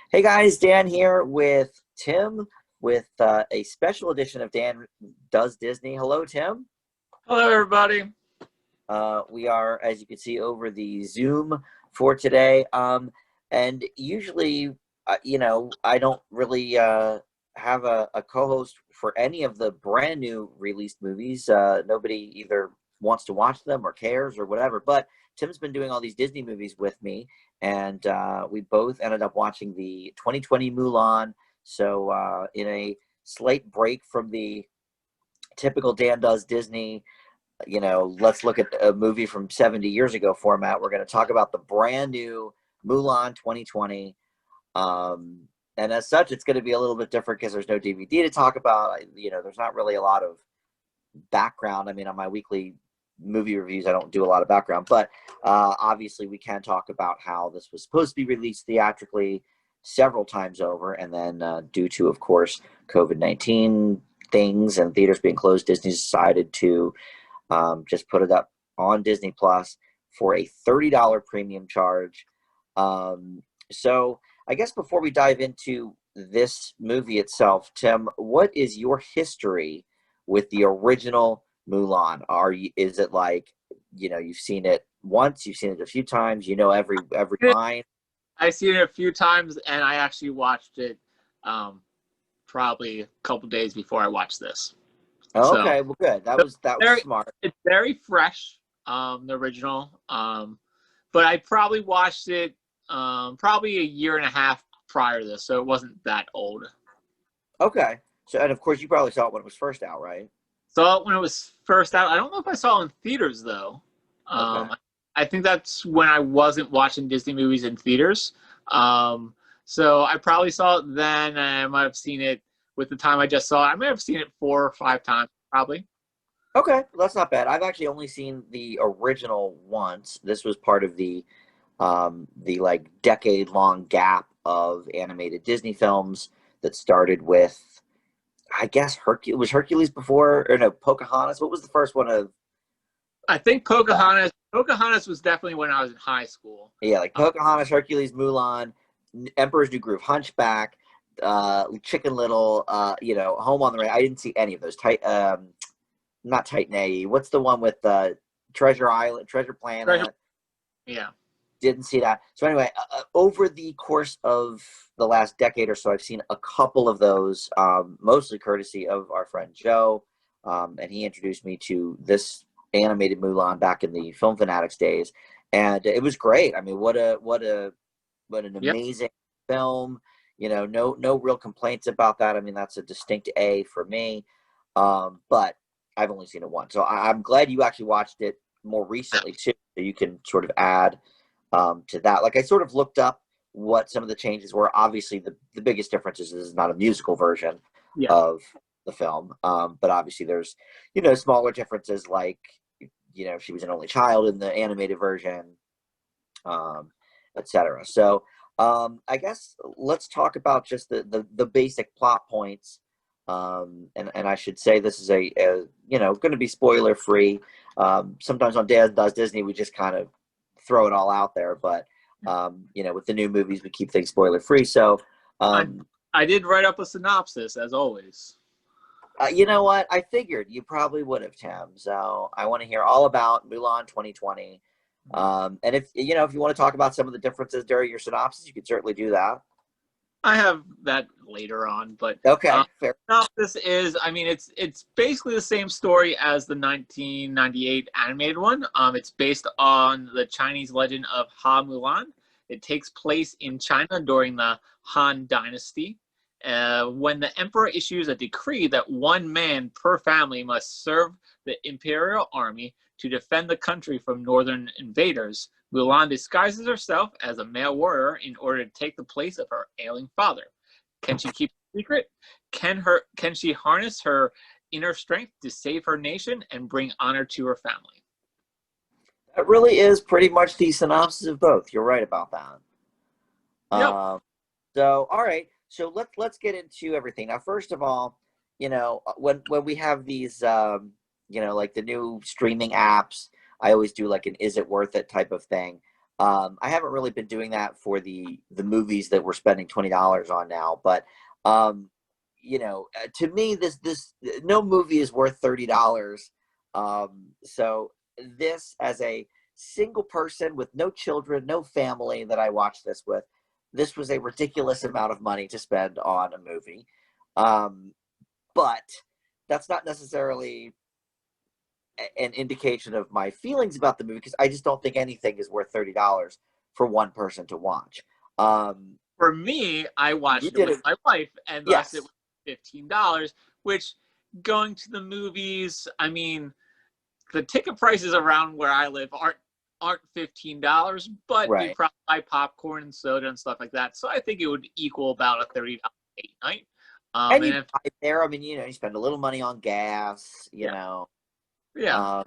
Hey guys, Dan here with Tim with a special edition of Dan Does Disney. Hello, Tim. Hello, everybody. We are, as you can see, over the Zoom for today. And usually, I don't really have a co-host for any of the brand new released movies. Nobody either wants to watch them or cares or whatever. But Tim's been doing all these Disney movies with me, and we both ended up watching the 2020 Mulan. So in a slight break from the typical Dan Does Disney, let's look at a movie from 70 years ago format. We're going to talk about the brand new Mulan 2020. And as such, it's going to be a little bit different because there's no DVD to talk about. There's not really a lot of background. I mean, on my weekly movie reviews, I don't do a lot of background, but obviously we can talk about how this was supposed to be released theatrically several times over. And then due to, of course, COVID-19 things and theaters being closed, Disney decided to just put it up on Disney Plus for a $30 premium charge. So I guess before we dive into this movie itself, Tim, what is your history with the original Mulan? Is it like, you've seen it once, you've seen it a few times, every line? I've seen it a few times, and I actually watched it probably a couple days before I watched this. Oh, okay, well, good. That was smart. It's very fresh, the original. But I probably watched it probably a year and a half prior to this, so it wasn't that old. Okay. So, and of course, you probably saw it when it was first out, right? Saw it when it was first out. I don't know if I saw it in theaters, though. Okay. I think that's when I wasn't watching Disney movies in theaters. So I probably saw it then, and I might have seen it with the time I just saw it. I may have seen it 4 or 5 times, probably. Okay, well, that's not bad. I've actually only seen the original once. This was part of the like decade-long gap of animated Disney films that started with, I guess, Hercules before, or no, Pocahontas. What was the first one of? I think Pocahontas. Pocahontas was definitely when I was in high school. Yeah, like Pocahontas, Hercules, Mulan, Emperor's New Groove, Hunchback, Chicken Little, Home on the Range. I didn't see any of those. Not Titan A. What's the one with Treasure Island, Treasure Planet? Yeah. Didn't see that. So anyway, over the course of the last decade or so, I've seen a couple of those, mostly courtesy of our friend Joe, and he introduced me to this animated Mulan back in the Film Fanatics days, and it was great. I mean, what an amazing film. No real complaints about that. I mean, that's a distinct A for me, but I've only seen it once, so I'm glad you actually watched it more recently too, so you can sort of add to that. Like, I sort of looked up what some of the changes were. Obviously, the biggest difference is this is not a musical version of the film, but obviously there's smaller differences, like she was an only child in the animated version, etc. So I guess let's talk about just the basic plot points. And I should say this is a going to be spoiler free. Sometimes on Dan Does Disney we just kind of throw it all out there, but with the new movies we keep things spoiler free. So I did write up a synopsis, as always. You know what? I figured you probably would have, Tim. So I want to hear all about Mulan 2020. And if you want to talk about some of the differences during your synopsis, you could certainly do that. I have that later on, but okay, fair. Synopsis is, I mean, it's basically the same story as the 1998 animated one. It's based on the Chinese legend of Ha Mulan. It takes place in China during the Han Dynasty, when the emperor issues a decree that one man per family must serve the imperial army to defend the country from northern invaders. Mulan disguises herself as a male warrior in order to take the place of her ailing father. Can she keep a secret? Can she harness her inner strength to save her nation and bring honor to her family? That really is pretty much the synopsis of both. You're right about that. Yep. So all right. So let's get into everything. Now, first of all, when we have these like the new streaming apps, I always do like an is it worth it type of thing. I haven't really been doing that for the movies that we're spending $20 on now, but um, to me, this no movie is worth $30. So this, as a single person with no children, no family that I watched this with, this was a ridiculous amount of money to spend on a movie. Um, but that's not necessarily an indication of my feelings about the movie, because I just don't think anything is worth $30 for one person to watch. Um, For me, I you watched it did with it, my wife, and thus it yes, was $15. Which, going to the movies, I mean, the ticket prices around where I live aren't $15, but you right. probably buy popcorn and soda and stuff like that. So I think it would equal about a $30 date night. And And you if buy there, I mean, you spend a little money on gas, yeah, yeah, Um,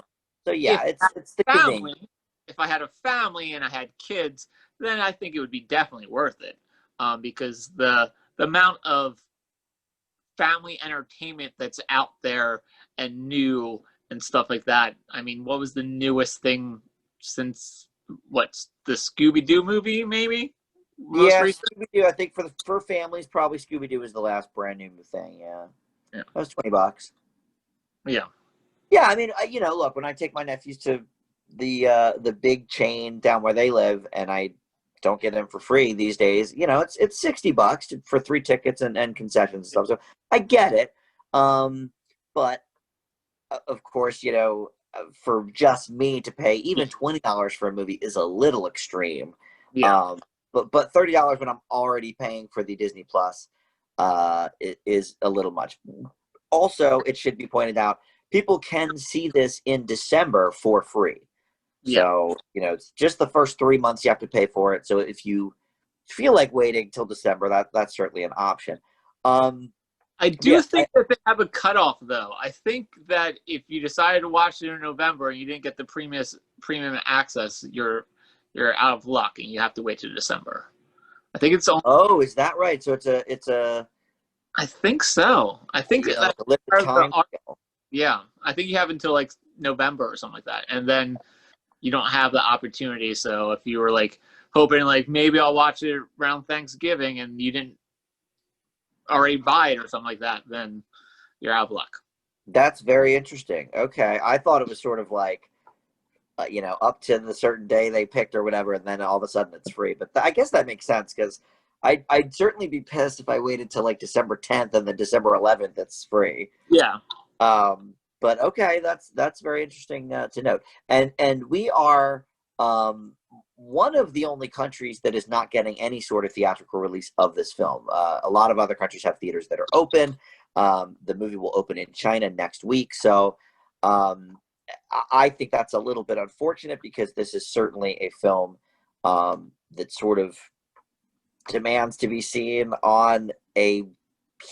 so if yeah, I had it's the a convenience. family, if I had a family and I had kids, then I think it would be definitely worth it. Because the amount of family entertainment that's out there and new and stuff like that. I mean, what was the newest thing since what's the Scooby Doo movie? Maybe most Yeah, recent. Scooby Doo. I think for families, probably Scooby Doo is the last brand new thing. Yeah, Yeah, that was $20. yeah, Yeah, I mean, look, when I take my nephews to the big chain down where they live, and I don't get them for free these days, it's $60 for 3 tickets and concessions and stuff. So I get it, but of course, for just me to pay even $20 for a movie is a little extreme. yeah. Um, but $30 when I'm already paying for the Disney Plus, is a little much. Also, it should be pointed out, people can see this in December for free. Yeah. So, it's just the first 3 months you have to pay for it. So if you feel like waiting till December, that's certainly an option. Um, I do yes, think that they have a cutoff, though. I think that if you decided to watch it in November and you didn't get the premium access, you're out of luck and you have to wait till December. I think it's only. oh, is that right? So it's a I think so. I think that's a limited part of time. yeah. I think you have until like November or something like that, and then you don't have the opportunity. So if you were like hoping like maybe I'll watch it around Thanksgiving and you didn't already buy it or something like that, then you're out of luck. That's very interesting. Okay, I thought it was sort of like, up to the certain day they picked or whatever, and then all of a sudden it's free. But I guess that makes sense, because I'd certainly be pissed if I waited till like December 10th and then December 11th it's free. Yeah. But okay, that's very interesting to note. And we are one of the only countries that is not getting any sort of theatrical release of this film. A lot of other countries have theaters that are open. The movie will open in China next week, so I think that's a little bit unfortunate, because this is certainly a film that sort of demands to be seen on a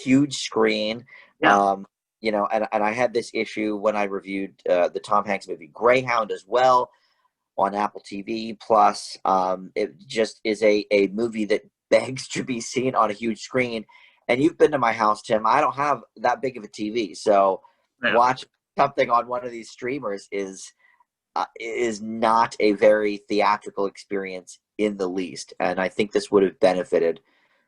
huge screen. Yeah. And I had this issue when I reviewed the Tom Hanks movie Greyhound as well on Apple TV Plus. It just is a movie that begs to be seen on a huge screen. And you've been to my house, Tim. I don't have that big of a TV, so Yeah. watch something on one of these streamers is not a very theatrical experience in the least. And I think this would have benefited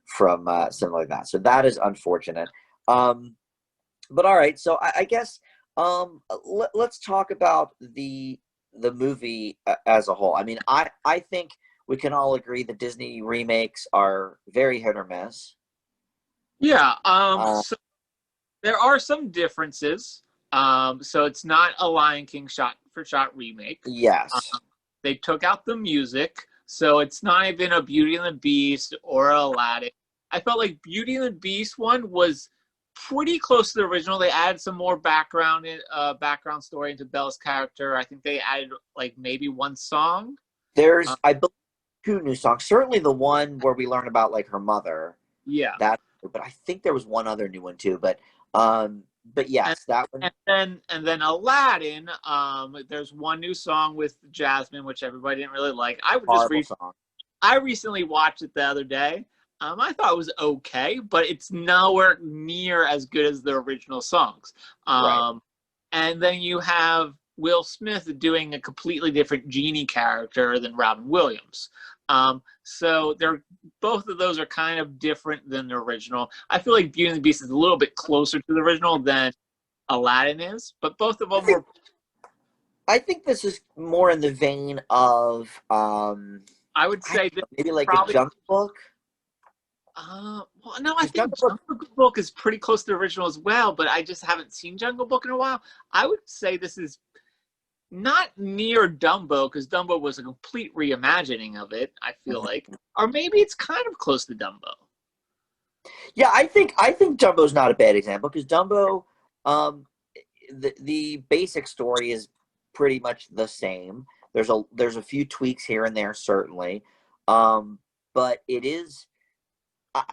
from something like that. So that is unfortunate. But all right, so I guess let's talk about the movie as a whole. I mean, I think we can all agree the Disney remakes are very hit or miss. Yeah. Uh, So there are some differences. So it's not a Lion King shot for shot remake. yes, They took out the music, so it's not even a Beauty and the Beast or Aladdin. I felt like Beauty and the Beast one was pretty close to the original. They added some more background story into Belle's character. I think they added like maybe one song. there's Uh, I believe 2 new songs. Certainly the one where we learn about like her mother. yeah, But I think there was one other new one too. But and yes, that one. and then Aladdin. There's one new song with Jasmine, which everybody didn't really like. Horrible song. I recently watched it the other day. I thought it was okay, but it's nowhere near as good as the original songs. Right. And then you have Will Smith doing a completely different genie character than Robin Williams. So they're both of those are kind of different than the original. I feel like Beauty and the Beast is a little bit closer to the original than Aladdin is, but both of them were. I think this is more in the vein of I would say know, maybe like a probably. Jungle Book. Well, no, I think Jungle Book. Jungle Book is pretty close to the original as well, but I just haven't seen Jungle Book in a while. I would say this is not near Dumbo, because Dumbo was a complete reimagining of it, I feel like. Or maybe it's kind of close to Dumbo. Yeah, I think Dumbo's not a bad example because Dumbo, the basic story is pretty much the same. There's a few tweaks here and there certainly, but it is.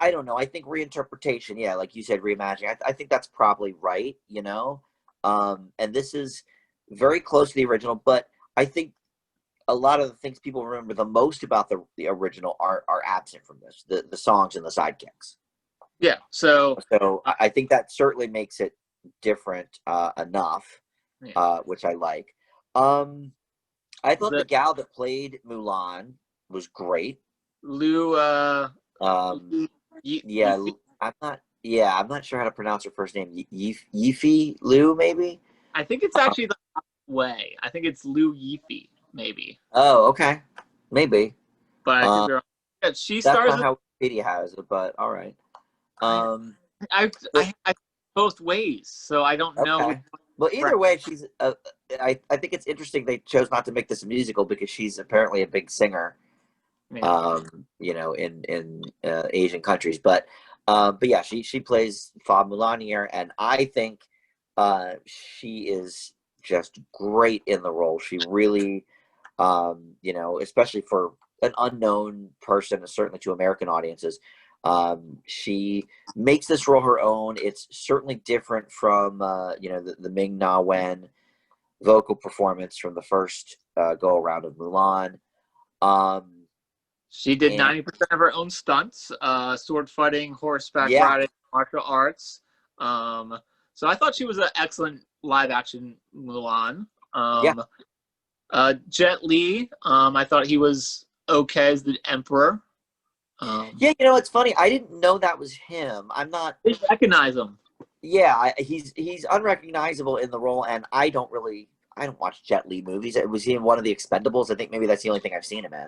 I don't know. I think reinterpretation, yeah, like you said, reimagining. I think that's probably right, you know. And this is very close to the original, but I think a lot of the things people remember the most about the original are absent from this. The songs and the sidekicks. Yeah. So I think that certainly makes it different enough, yeah. which I like. I thought the gal that played Mulan was great. Lou. Yeah, I'm not sure how to pronounce her first name. Yifi Liu, maybe. I think it's actually the way. I think it's Liu Yifi, maybe. Oh, okay, maybe. But I could be wrong. Yeah, she That's stars. not how Wikipedia has it, but all right. I both ways, so I don't know. Okay. Well, either way, she's. I think it's interesting they chose not to make this a musical because she's apparently a big singer. Yeah. You know, in Asian countries, but yeah, she plays Fa Mulan here, and I think she is just great in the role. She really, you know, especially for an unknown person, certainly to American audiences, she makes this role her own. It's certainly different from you know, the Ming Na-Wen vocal performance from the first go around of Mulan. She did 90% of her own stunts, sword fighting, horseback riding, martial arts. So I thought she was an excellent live action Mulan. Jet Li, I thought he was okay as the Emperor. Yeah, you know, it's funny. I didn't know that was him. I'm not. I recognize him. Yeah, he's unrecognizable in the role, and I don't watch Jet Li movies. Was he in one of the Expendables? I think maybe that's the only thing I've seen him in.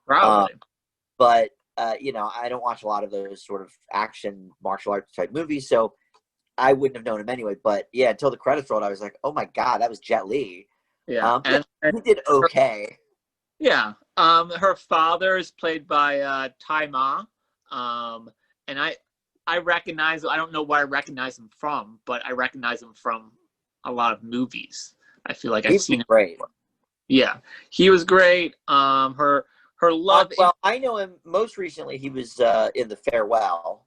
Probably. But you know, I don't watch a lot of those sort of action martial arts type movies, so I wouldn't have known him anyway. But yeah, until the credits rolled, I was like, oh my god, that was Jet Li. Yeah, and he did okay. Yeah. Her father is played by Tai Ma. And I recognize, I don't know where I recognize him from, but I recognize him from a lot of movies. I feel like I've seen him. Great. Before. Yeah. He was great. Her love. Well, I know him most recently. He was in The Farewell,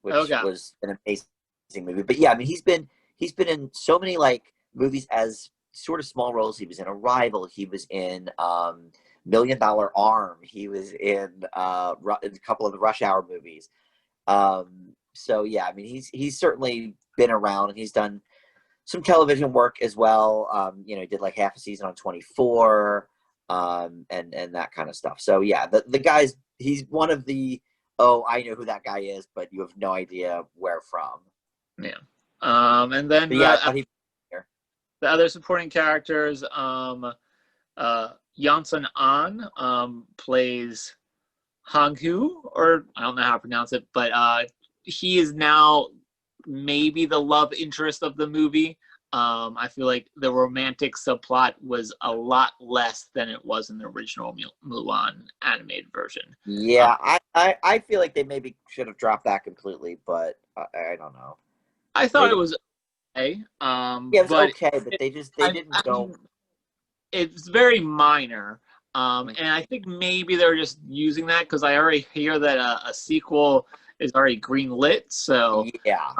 which was an amazing movie. But yeah, I mean, he's been in so many like movies as sort of small roles. He was in Arrival. He was in $1 Million Arm. He was in a couple of the Rush Hour movies. So yeah, I mean, he's certainly been around, and he's done some television work as well. You know, he did like half a season on 24, and that kind of stuff. So yeah, the guy's, he's one of the, oh, I know who that guy is, but you have no idea where from. Yeah. And then the other supporting characters, Yansun An plays Hang-hu, or I don't know how to pronounce it, but he is now maybe the love interest of the movie. I feel like the romantic subplot was a lot less than it was in the original Mulan animated version. Yeah, I feel like they maybe should have dropped that completely, but I don't know. I thought it was okay. Yeah, it was okay, but they didn't go. It's very minor. And I think maybe they're just using that because I already hear that a sequel is already greenlit. So yeah.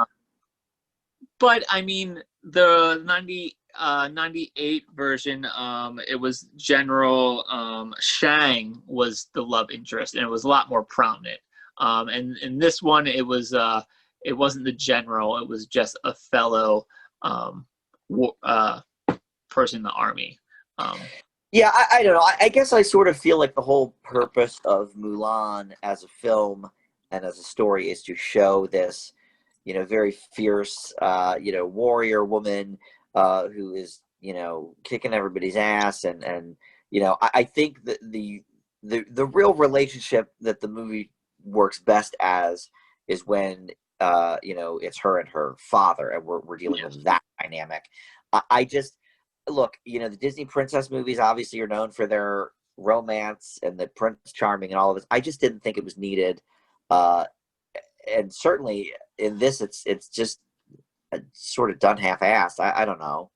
But I mean, the 98 version, it was General Shang was the love interest, and it was a lot more prominent. And in this one, it wasn't the general; it was just a fellow person in the army. Yeah, I don't know. I guess I sort of feel like the whole purpose of Mulan as a film and as a story is to show this, very fierce, warrior woman who is, kicking everybody's ass, and I think that the real relationship that the movie works best as is when it's her and her father, and we're dealing with that dynamic. I just look, the Disney princess movies obviously are known for their romance and the Prince Charming and all of this. I just didn't think it was needed, and certainly in this, it's just sort of done half-assed. I don't know.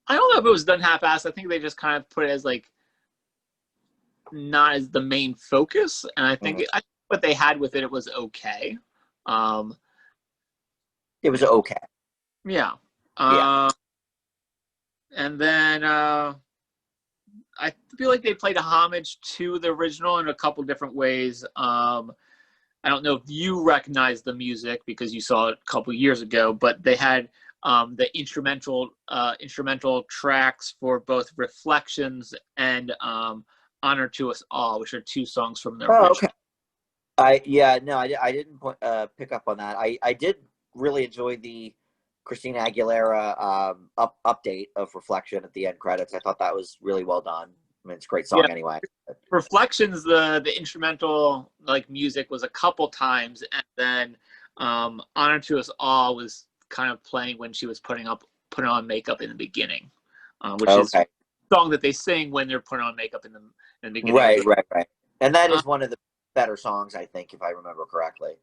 I don't know if it was done half-assed. I think they just kind of put it as like not as the main focus, and I think what they had with it was okay. It was okay. Yeah. Yeah. And then I feel like they played a homage to the original in a couple different ways. I don't know if you recognize the music because you saw it a couple years ago, but they had the instrumental tracks for both Reflections and Honor to Us All, which are two songs from the original. Okay. I didn't pick up on that. I did really enjoy the Christina Aguilera update of Reflection at the end credits. I thought that was really well done. I mean, it's a great song anyway. Reflections, the instrumental like music was a couple times, and then Honor to Us All was kind of playing when she was putting on makeup in the beginning, which is a song that they sing when they're putting on makeup in the beginning. Right. And that is one of the better songs, I think, if I remember correctly.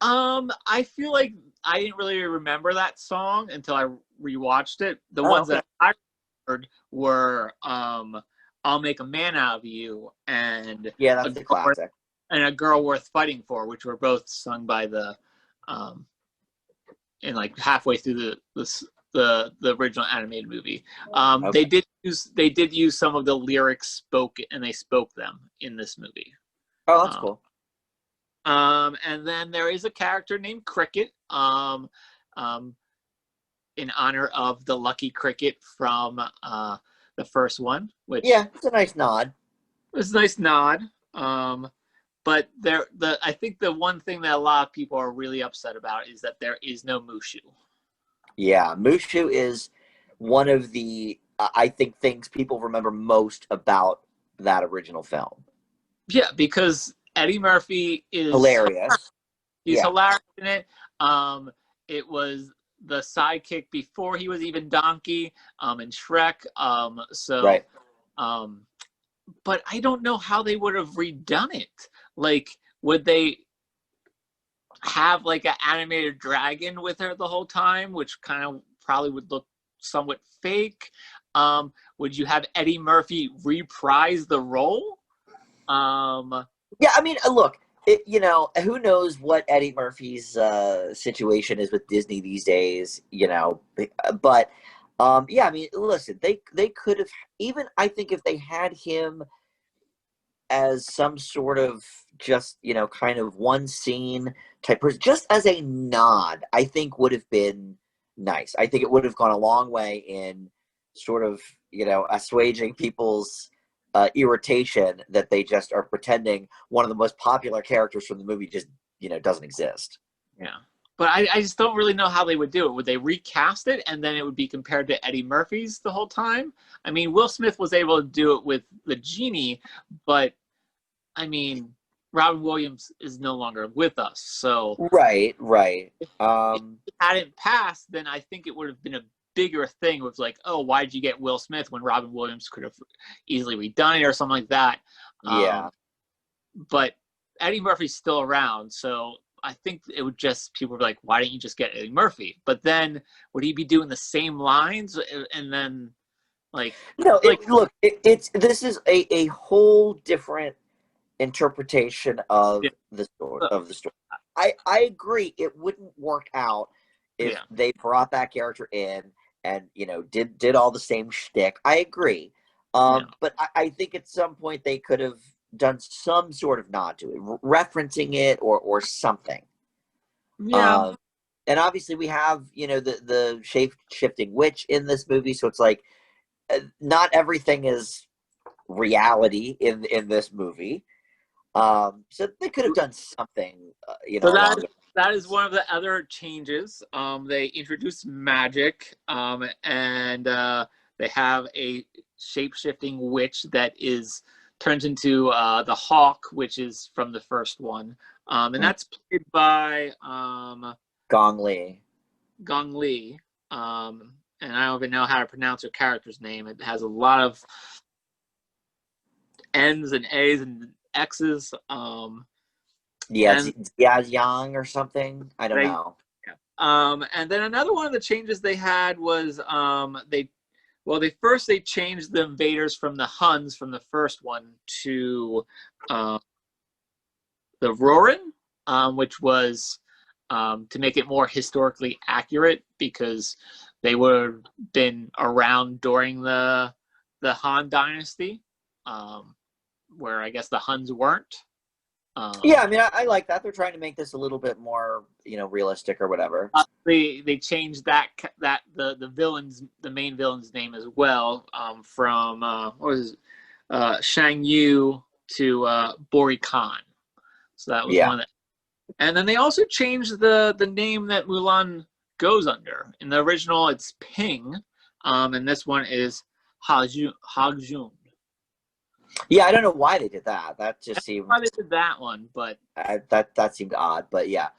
I feel like I didn't really remember that song until I rewatched it. The ones that I heard were I'll Make a Man Out of You and that's the classic. And A Girl Worth Fighting For, which were both sung by the in like halfway through the original animated movie. They did use some of the lyrics they spoke them in this movie. Oh, that's cool. And then there is a character named Cricket, in honor of the Lucky Cricket from the first one. Which it's a nice nod. It's a nice nod. But I think the one thing that a lot of people are really upset about is that there is no Mushu. Yeah, Mushu is one of the I think things people remember most about that original film. Yeah, because Eddie Murphy is hilarious. He's hilarious in it. It was the sidekick before he was even Donkey, in Shrek. But I don't know how they would have redone it. Like, would they have like an animated dragon with her the whole time, which kind of probably would look somewhat fake? Would you have Eddie Murphy reprise the role? Yeah, I mean, look, who knows what Eddie Murphy's situation is with Disney these days, but I mean, listen, they could have, even I think if they had him as some sort of just, kind of one scene type person, just as a nod, I think would have been nice. I think it would have gone a long way in sort of, assuaging people's irritation that they just are pretending one of the most popular characters from the movie just, doesn't exist. Yeah. But I just don't really know how they would do it. Would they recast it and then it would be compared to Eddie Murphy's the whole time? I mean, Will Smith was able to do it with the genie, but I mean, Robin Williams is no longer with us. So Right. If it hadn't passed, then I think it would have been a bigger thing with like, oh, why did you get Will Smith when Robin Williams could have easily redone it or something like that? But Eddie Murphy's still around, so I think it would just, people would be like, why didn't you just get Eddie Murphy? But then would he be doing the same lines? And then like, no, this is a whole different interpretation of the story. I agree it wouldn't work out if they brought that character in and did all the same shtick. I agree. But I think at some point they could have done some sort of nod to it, referencing it or something. And obviously we have the shape-shifting witch in this movie, so it's like not everything is reality in this movie. So they could have done something, So along those that is lines. one of the other changes. They introduced magic, and they have a shape shifting witch that is turns into the hawk, which is from the first one, and Mm. that's played by Gong Li. Gong Li. And I don't even know how to pronounce her character's name. It has a lot of N's and A's and X's. Yeah, And Yang or something. I don't they know. And then another one of the changes they had was they changed the invaders from the Huns from the first one to uh, the Rorin, which was to make it more historically accurate because they would have been around during the Han Dynasty, where I guess the Huns weren't. Yeah, I mean, I like that. They're trying to make this a little bit more, realistic or whatever. They changed the villains, the main villain's name as well, from what was it? Shang Yu to Bori Khan. So that was Yeah. one. And then they also changed the name that Mulan goes under. In the original, it's Ping, and this one is Hajun. Yeah, I don't know why they did that. That just seemed Why they did that one, but that seemed odd, but yeah.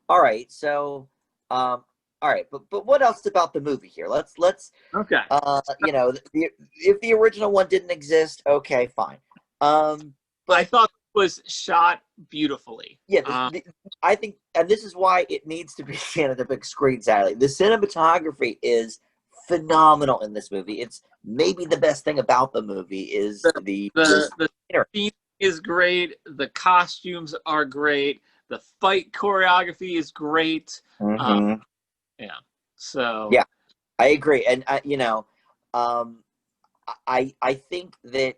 All right, so all right, but what else about the movie here? Let's okay. if the original one didn't exist, okay, fine. I But thought it was shot beautifully. yeah, I think, and this is why it needs to be seen at the big screen. Sadly, the cinematography is phenomenal in this movie. It's maybe the best thing about the movie is The theme is great. The costumes are great. The fight choreography is great. Mm-hmm. Yeah. So Yeah, I agree, and I think that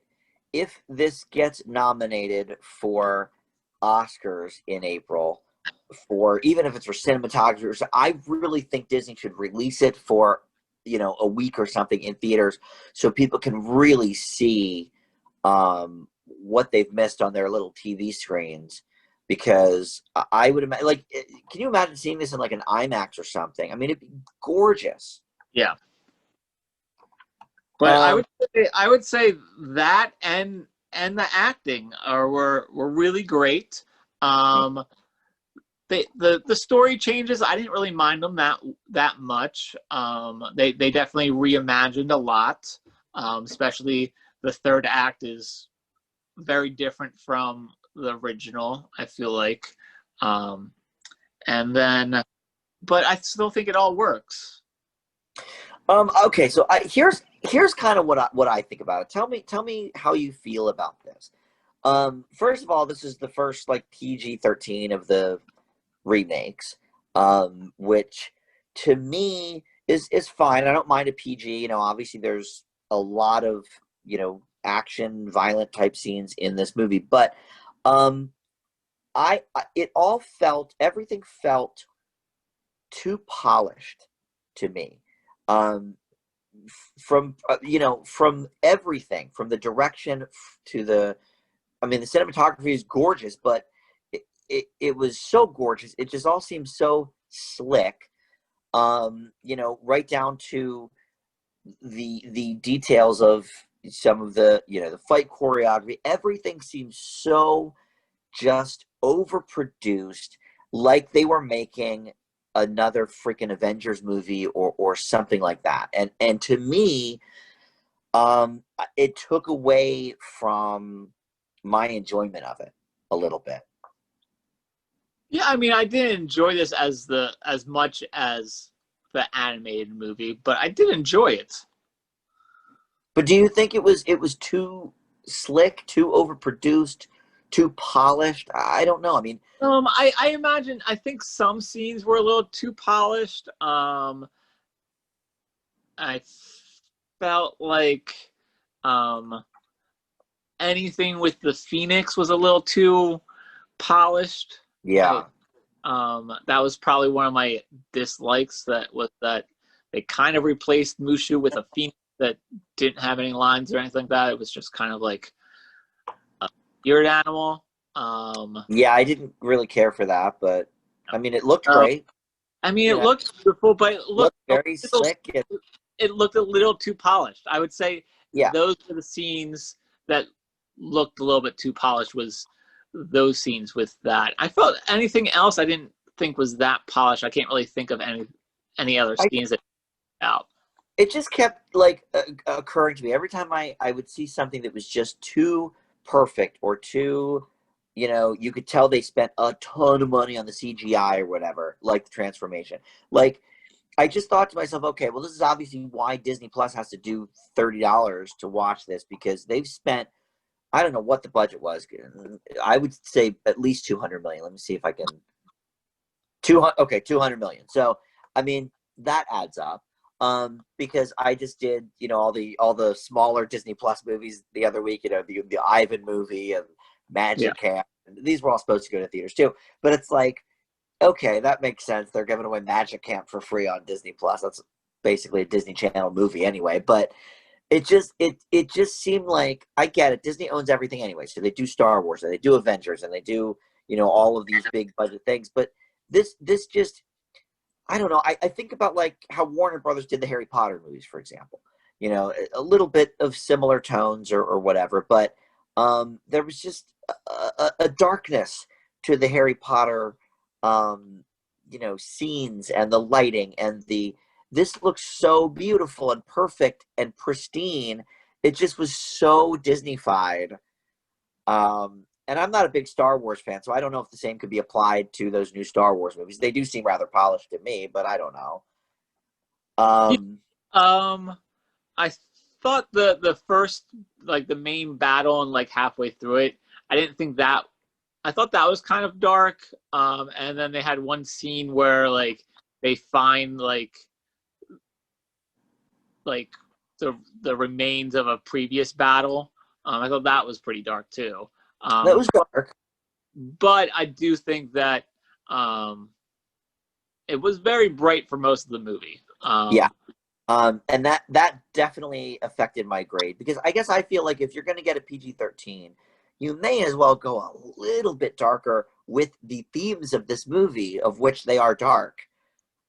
if this gets nominated for Oscars in April, for even if it's for cinematography, I really think Disney should release it for a week or something in theaters so people can really see what they've missed on their little TV screens. Because I would imagine, like, can you imagine seeing this in like an IMAX or something? I mean, it'd be gorgeous. yeah. But I would say that and the acting were really great. The story changes, I didn't really mind them that much. They definitely reimagined a lot, especially the third act is very different from the original, I feel like. And then, but I still think it all works. Okay, so here's kind of what I think about it. Tell me how you feel about this. First of all, this is the first like PG-13 of the remakes, which to me is fine. I don't mind a PG. Obviously there's a lot of action, violent type scenes in this movie, but I everything felt too polished to me. Um, from everything, from the direction to I mean, the cinematography is gorgeous, but it was so gorgeous. It just all seems so slick. Right down to the details of some of the fight choreography. Everything seems so just overproduced, like they were making another freaking Avengers movie or something like that. And to me, it took away from my enjoyment of it a little bit. Yeah, I mean, I didn't enjoy this as much as the animated movie, but I did enjoy it. But do you think it was too slick, too overproduced, too polished? I don't know. I mean, I imagine I think some scenes were a little too polished. I felt like um, anything with the Phoenix was a little too polished. yeah. That was probably one of my dislikes. That was that they kind of replaced Mushu with a Phoenix. that didn't have any lines or anything like that. It was just kind of like a weird animal. Yeah, I didn't really care for that, but I mean, it looked Uh, great. I mean, You it know, looked beautiful, but looked very slick. And, it looked a little too polished. I would say yeah, those were the scenes that looked a little bit too polished. Was those scenes with that? I felt anything else I didn't think was that polished. I can't really think of any other I scenes that out. it just kept like occurring to me every time I would see something that was just too perfect or too, you could tell they spent a ton of money on the CGI or whatever, like the transformation. Like I just thought to myself, okay, well, this is obviously why Disney Plus has to do $30 to watch this, because they've spent, I don't know what the budget was. I would say at least 200 million. Let me see if I can 200. Okay, 200 million. So, I mean, that adds up. Because I just did, all the smaller Disney Plus movies the other week, the Ivan movie and Yeah. Magic Camp. These were all supposed to go to theaters too. But it's like, okay, that makes sense. They're giving away Magic Camp for free on Disney Plus. That's basically a Disney Channel movie anyway. But it just seemed like, I get it. Disney owns everything anyway. So they do Star Wars and they do Avengers and they do, all of these big budget things. But this just, I don't know. I think about like how Warner Brothers did the Harry Potter movies, for example. A little bit of similar tones or whatever, but there was just a darkness to the Harry Potter, scenes and the lighting and this looks so beautiful and perfect and pristine. It just was so Disney-fied. And I'm not a big Star Wars fan, so I don't know if the same could be applied to those new Star Wars movies. They do seem rather polished to me, but I don't know. Yeah, Um, I thought the first, like the main battle and like halfway through it, I didn't think that. I thought that was kind of dark. And then they had one scene where like they find like the remains of a previous battle. I thought that was pretty dark too. that was dark. But I do think that um, it was very bright for most of the movie. Yeah. And that definitely affected my grade, because I guess I feel like if you're going to get a PG-13, you may as well go a little bit darker with the themes of this movie, of which they are dark.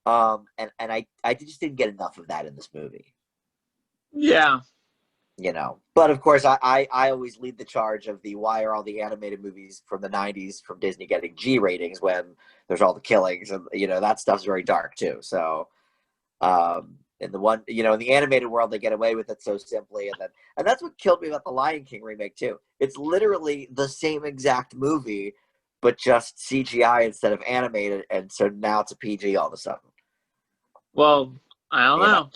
And I just didn't get enough of that in this movie. Yeah. But of course, I always lead the charge of the why are all the animated movies from the 90s from Disney getting G ratings when there's all the killings, and that stuff's very dark too. So in the animated world, they get away with it so simply, and that's what killed me about the Lion King remake too. It's literally the same exact movie, but just CGI instead of animated, and so now it's a PG all of a sudden. Well, I don't you know know.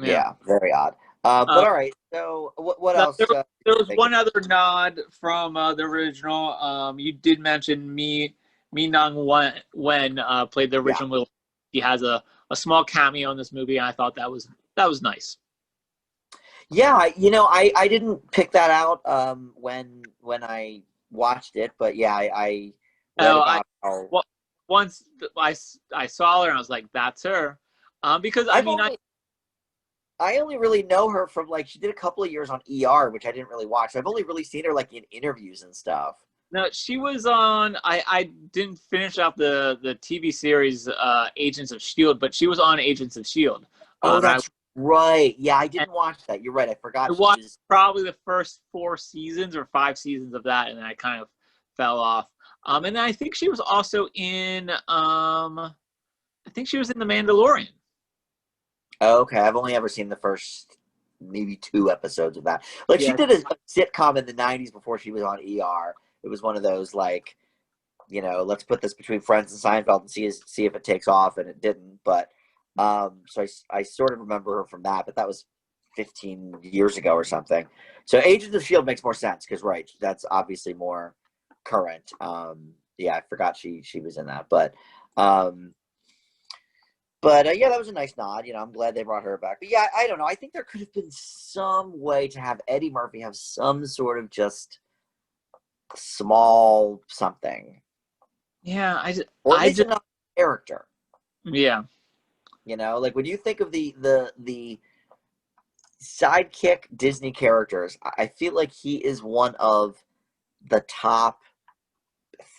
Yeah. yeah, very odd. But Uh, all right, so what Now, else there you was thinking? one other nod from the original. You did mention Na-Wen played the Yeah. original Mulan. He has a small cameo in this movie, and I thought that was nice. Yeah, I didn't pick that out when I watched it, but yeah, I read Oh, I about how well, once I saw her and I was like, that's her. Because I I've mean, only really know her from, like, she did a couple of years on ER, which I didn't really watch. I've only really seen her like in interviews and stuff. no, she was on. I didn't finish out the TV series Agents of Shield, but she was on Agents of Shield. Oh, And that's right. Yeah, I I didn't watch that. You're right. I I forgot she watched was. probably the first 4 seasons or 5 seasons of that, and then I kind of fell off. And then I think she was also in. I think she was in The Mandalorian. Oh, okay, I've only ever seen the first maybe 2 episodes of that. Like, she Yeah. did a sitcom in the '90s before she was on ER. It was one of those, like, let's put this between Friends and Seinfeld and see if it takes off, and it didn't. But so I sort of remember her from that, but that was 15 years ago or something. So Agents of Shield makes more sense because, right, that's obviously more current. Yeah, I forgot she was in that, um, but yeah, that was a nice nod. I'm glad they brought her back. But yeah, I don't know. I think there could have been some way to have Eddie Murphy have some sort of just small something, Yeah, or at I least just, enough character. yeah, Like when you think of the sidekick Disney characters, I feel like he is one of the top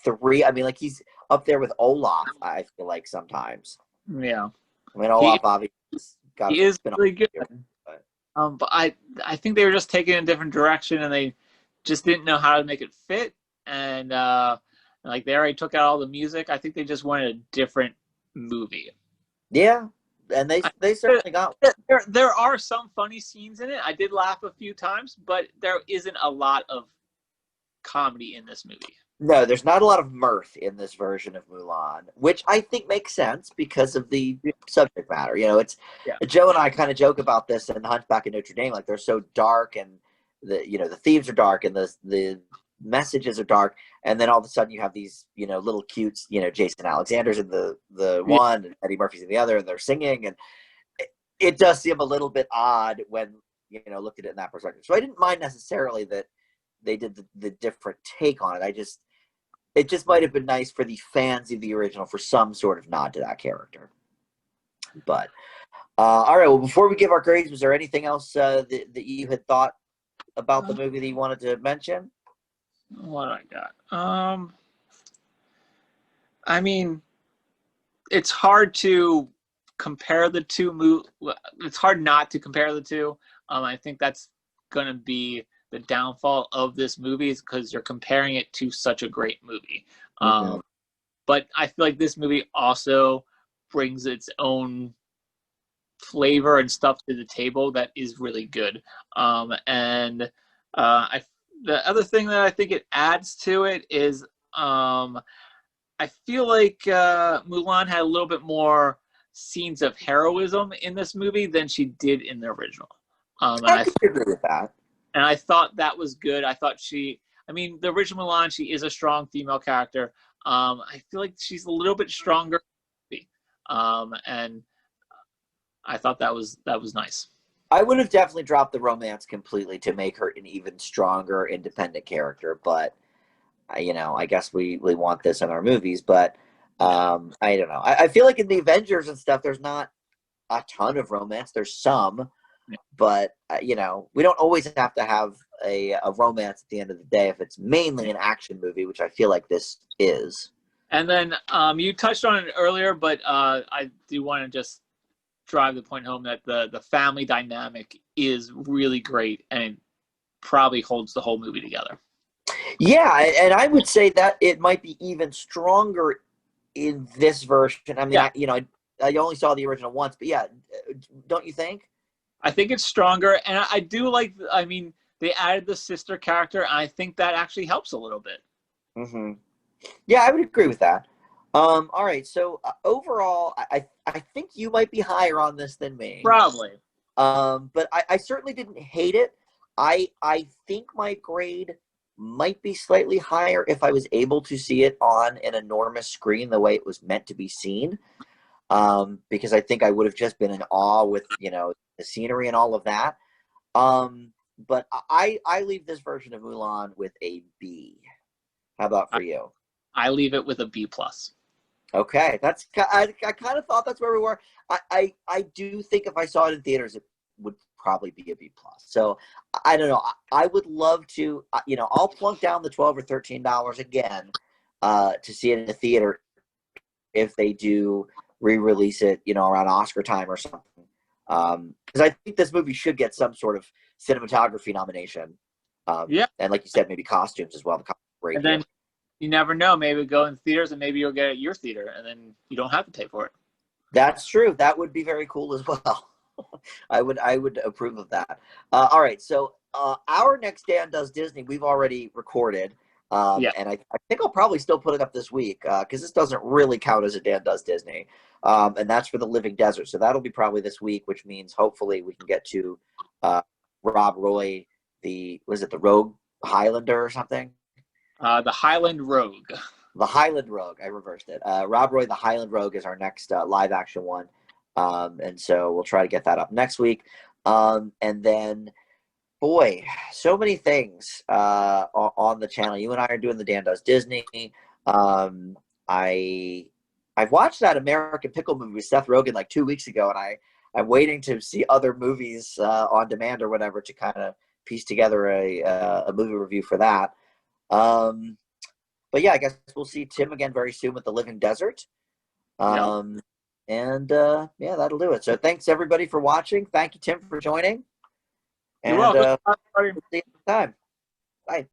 three. I mean, like he's up there with Olaf. I feel like sometimes. Yeah, I mean, he Olaf obviously got he a is spin-off really good. here, but But I think they were just taking a different direction, and they just didn't know how to make it fit. And like they already took out all the music. I think they just wanted a different movie. yeah, and they certainly got. There are some funny scenes in it. I did laugh a few times, but there isn't a lot of comedy in this movie. No, there's not a lot of mirth in this version of Mulan, which I think makes sense because of the subject matter. You know, it's Yeah. Joe and I kind of joke about this in Hunchback of Notre Dame, like they're so dark and the themes are dark and the messages are dark, and then all of a sudden you have these little cutes, Jason Alexander's in the Yeah. one and Eddie Murphy's in the other, and they're singing, and it does seem a little bit odd when looked at it in that perspective. So I didn't mind necessarily that they did the different take on it. It just might have been nice for the fans of the original for some sort of nod to that character. But all right, well, before we give our grades, was there anything else that you had thought about the movie that you wanted to mention? What I got? I mean, it's hard to compare the two. It's hard not to compare the two. I think that's gonna be the downfall of this movie, is because you're comparing it to such a great movie. Mm-hmm. But I feel like this movie also brings its own flavor and stuff to the table that is really good. And the other thing that I think it adds to it is I feel like Mulan had a little bit more scenes of heroism in this movie than she did in the original. I could agree with that. And I thought that was good. I thought the original Mulan, she is a strong female character. I feel like she's a little bit stronger. And I thought that was nice. I would have definitely dropped the romance completely to make her an even stronger, independent character. But I guess we want this in our movies. But I don't know. I feel like in the Avengers and stuff, there's not a ton of romance. There's some. But we don't always have to have a romance at the end of the day if it's mainly an action movie, which I feel like this is. And then you touched on it earlier, but I do want to just drive the point home that the family dynamic is really great and probably holds the whole movie together. Yeah, and I would say that it might be even stronger in this version. I mean, yeah. I only saw the original once, but yeah, don't you think? I think it's stronger, and I do like. I mean, they added the sister character, and I think that actually helps a little bit. Mm-hmm. Yeah, I would agree with that. All right, so overall, I think you might be higher on this than me. Probably. But I certainly didn't hate it. I think my grade might be slightly higher if I was able to see it on an enormous screen the way it was meant to be seen. Because I think I would have just been in awe with the scenery and all of that. But I leave this version of Mulan with a B. How about for you? I leave it with a B+. Okay, I kind of thought that's where we were. I do think if I saw it in theaters, it would probably be a B+. So I don't know. I would love to. I'll plunk down the $12 or $13 again to see it in the theater if they do re-release it, around Oscar time or something. Because I think this movie should get some sort of cinematography nomination. Yeah, and like you said, maybe costumes as well. And then you never know. Maybe go in theaters, and maybe you'll get it at your theater, and then you don't have to pay for it. That's true. That would be very cool as well. I would approve of that. All right, so our next Dan Does Disney, we've already recorded. And I think I'll probably still put it up this week because this doesn't really count as a Dan Does Disney. And that's for the Living Desert. So that'll be probably this week, which means hopefully we can get to Rob Roy, the Rogue Highlander or something? The Highland Rogue. The Highland Rogue. I reversed it. Rob Roy, the Highland Rogue is our next live action one. And so we'll try to get that up next week. And then, boy, so many things on the channel. You and I are doing the Dan Does Disney. I've watched that American Pickle movie with Seth Rogen like 2 weeks ago, and I'm waiting to see other movies on demand or whatever to kind of piece together a movie review for that. Um, but yeah, I guess we'll see Tim again very soon with The Living Desert. Yep. Um, and yeah, that'll do it. So thanks everybody for watching. Thank you, Tim, for joining. You're And welcome. we'll see you next time.